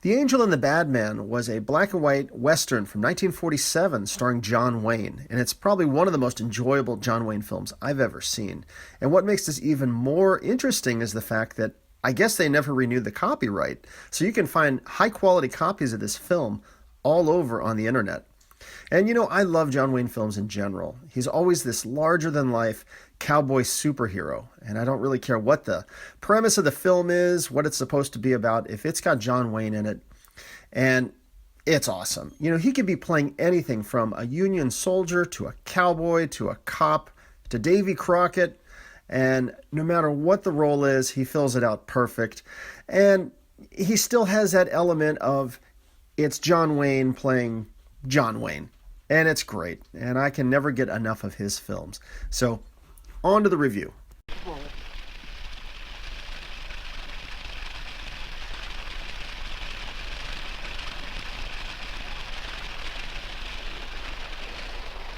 The Angel and the Badman was a black and white Western from 1947 starring John Wayne, and it's probably one of the most enjoyable John Wayne films I've ever seen. And what makes this even more interesting is the fact that I guess they never renewed the copyright, so you can find high-quality copies of this film all over on the internet. And you know, I love John Wayne films in general. He's always this larger-than-life cowboy superhero, and I don't really care what the premise of the film is, what it's supposed to be about, if it's got John Wayne in it, and it's awesome. You know, he could be playing anything from a Union soldier to a cowboy to a cop to Davy Crockett, and no matter what the role is, he fills it out perfect. And he still has that element of it's John Wayne playing John Wayne. And it's great. And I can never get enough of his films. So, on to the review.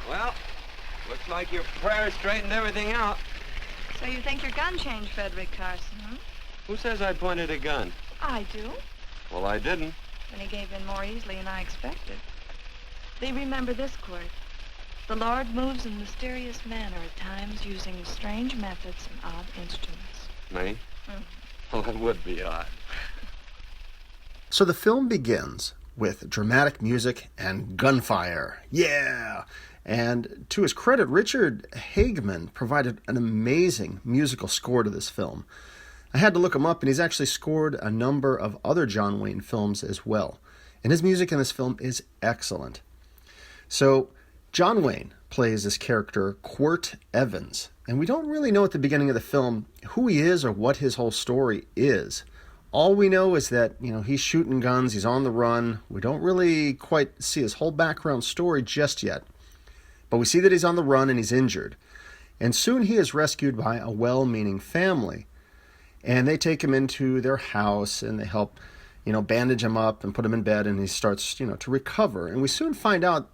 Well, looks like your prayer straightened everything out. So you think your gun changed, Frederick Carson, huh? Who says I pointed a gun? I do. Well, I didn't. Then he gave in more easily than I expected. They remember this, Quirt. The Lord moves in mysterious manner at times using strange methods and odd instruments. Me? Mm-hmm. Well, that would be odd. So the film begins with dramatic music and gunfire. Yeah! And to his credit, Richard Hageman provided an amazing musical score to this film. I had to look him up, and he's actually scored a number of other John Wayne films as well. And his music in this film is excellent. So, John Wayne plays this character, Quirt Evans, and we don't really know at the beginning of the film who he is or what his whole story is. All we know is that, he's shooting guns, he's on the run. We don't really quite see his whole background story just yet. But we see that he's on the run and he's injured. And soon he is rescued by a well-meaning family. And they take him into their house and they help, bandage him up and put him in bed, and he starts, to recover. And we soon find out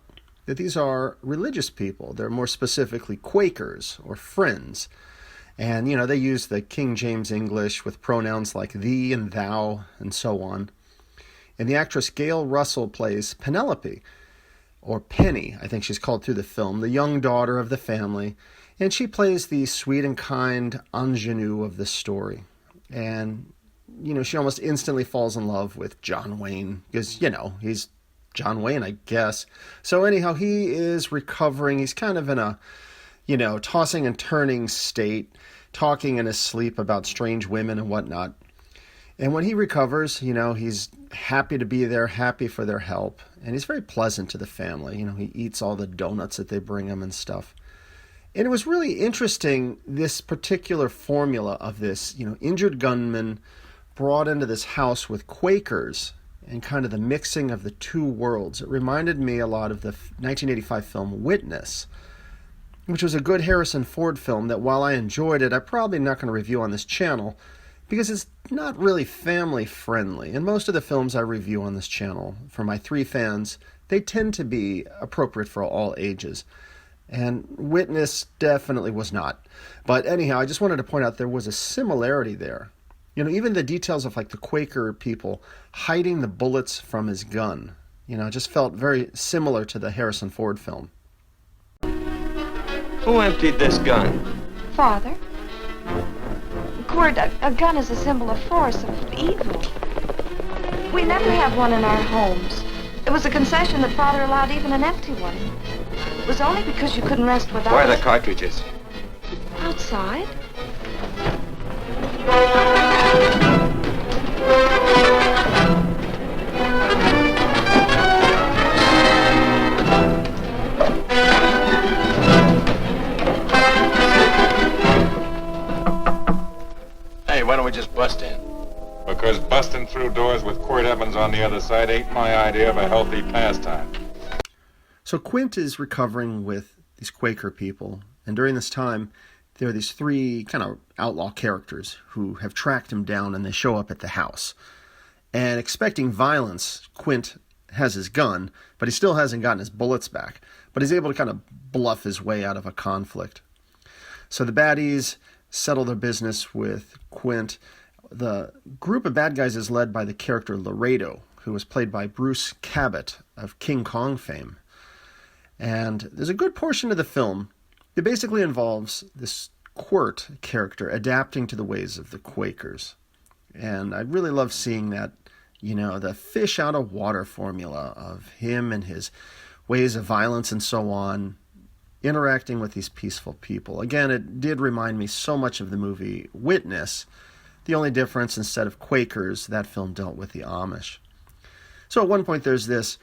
that these are religious people. They're more specifically Quakers or Friends. And, they use the King James English with pronouns like thee and thou and so on. And the actress Gail Russell plays Penelope, or Penny, I think she's called through the film, the young daughter of the family. And she plays the sweet and kind ingénue of the story. And, she almost instantly falls in love with John Wayne because, he's John Wayne, I guess. So anyhow, he is recovering. He's kind of in a, tossing and turning state, talking in his sleep about strange women and whatnot. And when he recovers, he's happy to be there, happy for their help. And he's very pleasant to the family. He eats all the donuts that they bring him and stuff. And it was really interesting, this particular formula of this, injured gunman brought into this house with Quakers and kind of the mixing of the two worlds. It reminded me a lot of the 1985 film Witness, which was a good Harrison Ford film that while I enjoyed it, I'm probably not going to review on this channel because it's not really family friendly. And most of the films I review on this channel, for my 3 fans, they tend to be appropriate for all ages. And Witness definitely was not. But anyhow, I just wanted to point out there was a similarity there. Even the details of like the Quaker people hiding the bullets from his gun, it just felt very similar to the Harrison Ford film. Who emptied this gun? Father? Quirt, a gun is a symbol of force, of evil. We never have one in our homes. It was a concession that Father allowed even an empty one. It was only because you couldn't rest without Where are it. the cartridges? Outside. Hey, why don't we just bust in? Because busting through doors with Quirt Evans on the other side ain't my idea of a healthy pastime. So Quint is recovering with these Quaker people, and during this time, there are these 3 kind of outlaw characters who have tracked him down, and they show up at the house. And expecting violence, Quint has his gun, but he still hasn't gotten his bullets back. But he's able to kind of bluff his way out of a conflict. So the baddies settle their business with Quint. The group of bad guys is led by the character Laredo, who was played by Bruce Cabot of King Kong fame. And there's a good portion of the film that basically involves this Quirt character adapting to the ways of the Quakers. And I really love seeing that, the fish out of water formula of him and his ways of violence and so on, interacting with these peaceful people. Again, it did remind me so much of the movie Witness. The only difference, instead of Quakers, that film dealt with the Amish. So at one point there's this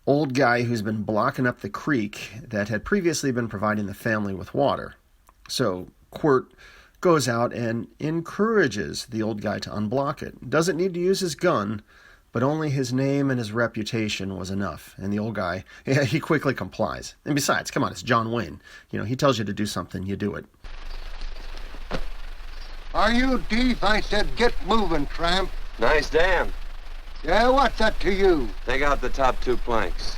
old guy who's been blocking up the creek that had previously been providing the family with water. So Quirt goes out and encourages the old guy to unblock it. Doesn't need to use his gun, but only his name and his reputation was enough. And the old guy, he quickly complies. And besides, come on, it's John Wayne. He tells you to do something, you do it. Are you deep? I said get moving, tramp. Nice dam. Yeah, what's that to you? Take out the top 2 planks.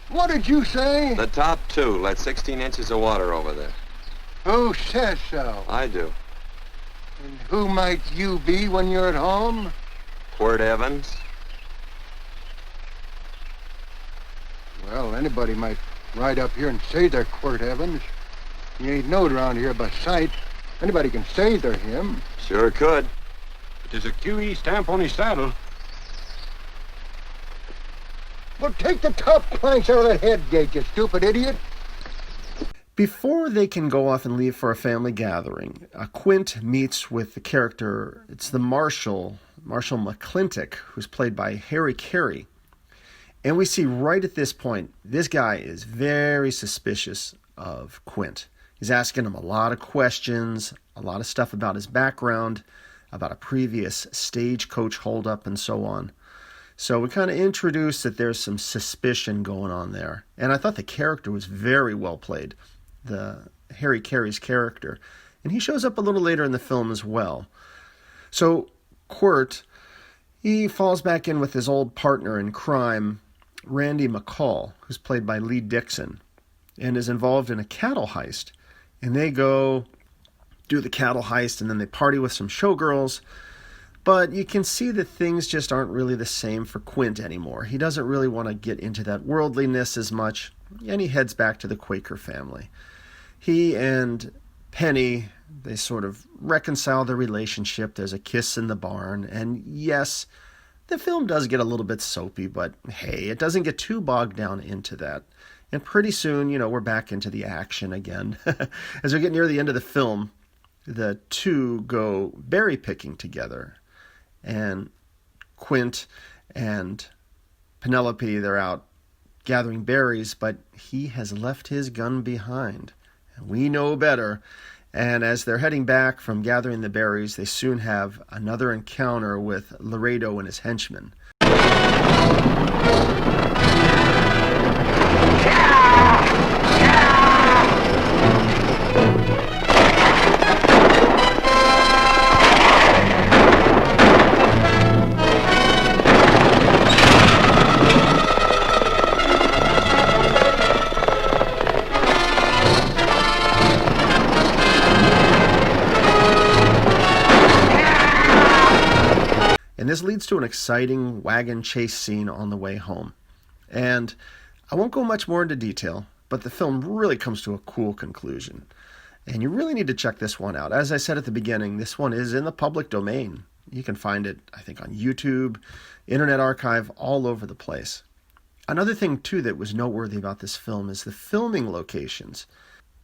What did you say? The top 2. Let 16 inches of water over there. Who says so? I do. And who might you be when you're at home? Quirt Evans. Well, anybody might ride up here and say they're Quirt Evans. He ain't known around here by sight. Anybody can say they're him. Sure could. But there's a QE stamp on his saddle. Well, take the top planks out of that head gate, you stupid idiot. Before they can go off and leave for a family gathering, Quint meets with the character, it's the Marshal McClintock, who's played by Harry Carey. And we see right at this point, this guy is very suspicious of Quint. He's asking him a lot of questions, a lot of stuff about his background, about a previous stagecoach holdup, and so on. So we kind of introduce that there's some suspicion going on there. And I thought the character was very well played, the Harry Carey's character. And he shows up a little later in the film as well. So Quirt, he falls back in with his old partner in crime, Randy McCall, who's played by Lee Dixon, and is involved in a cattle heist. And they go do the cattle heist, and then they party with some showgirls. But you can see that things just aren't really the same for Quint anymore. He doesn't really want to get into that worldliness as much, and he heads back to the Quaker family. He and Penny, they sort of reconcile their relationship. There's a kiss in the barn, and yes, the film does get a little bit soapy, but hey, it doesn't get too bogged down into that. And pretty soon, we're back into the action again. As we get near the end of the film, the two go berry picking together. And Quint and Penelope, they're out gathering berries, but he has left his gun behind. And we know better. And as they're heading back from gathering the berries, they soon have another encounter with Laredo and his henchmen. And this leads to an exciting wagon chase scene on the way home. And I won't go much more into detail, but the film really comes to a cool conclusion. And you really need to check this one out. As I said at the beginning, this one is in the public domain. You can find it, I think, on YouTube, Internet Archive, all over the place. Another thing, too, that was noteworthy about this film is the filming locations.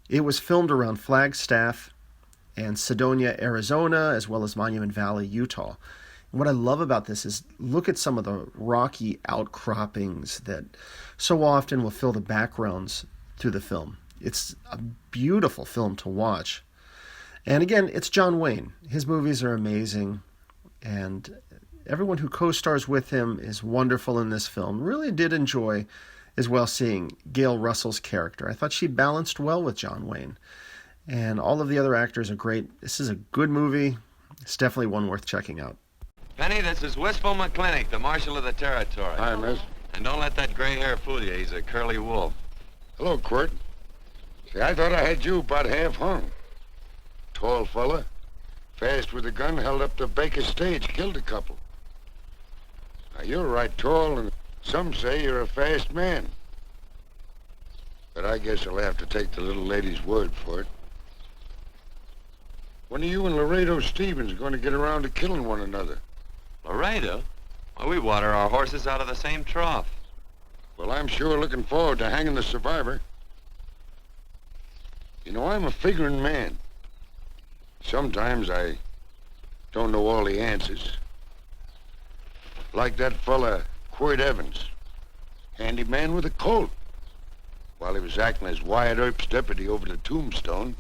It was filmed around Flagstaff and Sedonia, Arizona, as well as Monument Valley, Utah. And what I love about this is look at some of the rocky outcroppings that so often will fill the backgrounds through the film. It's a beautiful film to watch. And again, it's John Wayne. His movies are amazing, and everyone who co-stars with him is wonderful in this film. Really did enjoy as well seeing Gail Russell's character. I thought she balanced well with John Wayne. And all of the other actors are great. This is a good movie. It's definitely one worth checking out. Penny, this is Wistful McClintock, the Marshal of the Territory. Hi, miss. And don't let that gray hair fool you. He's a curly wolf. Hello, Quirt. See, I thought I had you about half hung. Tall fella, fast with a gun, held up the Baker stage, killed a couple. Now, you're right tall, and some say you're a fast man. But I guess I'll have to take the little lady's word for it. When are you and Laredo Stevens going to get around to killing one another? Laredo? Well, we water our horses out of the same trough. Well, I'm sure looking forward to hanging the survivor. You know, I'm a figuring man. Sometimes I don't know all the answers. Like that fella, Quirt Evans. Handyman with a colt. While he was acting as Wyatt Earp's deputy over the tombstone,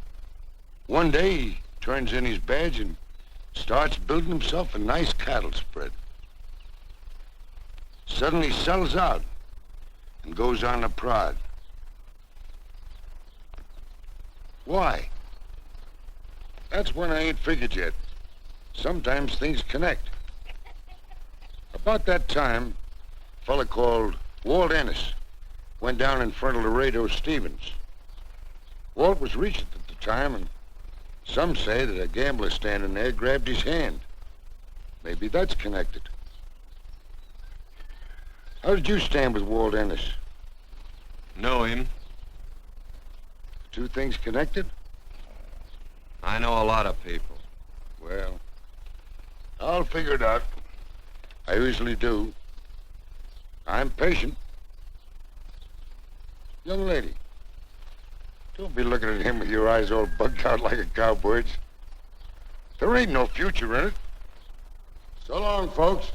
one day he turns in his badge and starts building himself a nice cattle spread. Suddenly sells out and goes on a prod. Why? That's one I ain't figured yet. Sometimes things connect. About that time, a fella called Walt Ennis went down in front of Laredo Stevens. Walt was Regent at the time, and some say that a gambler standing there grabbed his hand. Maybe that's connected. How did you stand with Walt Ennis? Know him? Two things connected? I know a lot of people. Well, I'll figure it out. I usually do. I'm patient. Young lady, don't be looking at him with your eyes all bugged out like a cowbird's. There ain't no future in it. So long, folks.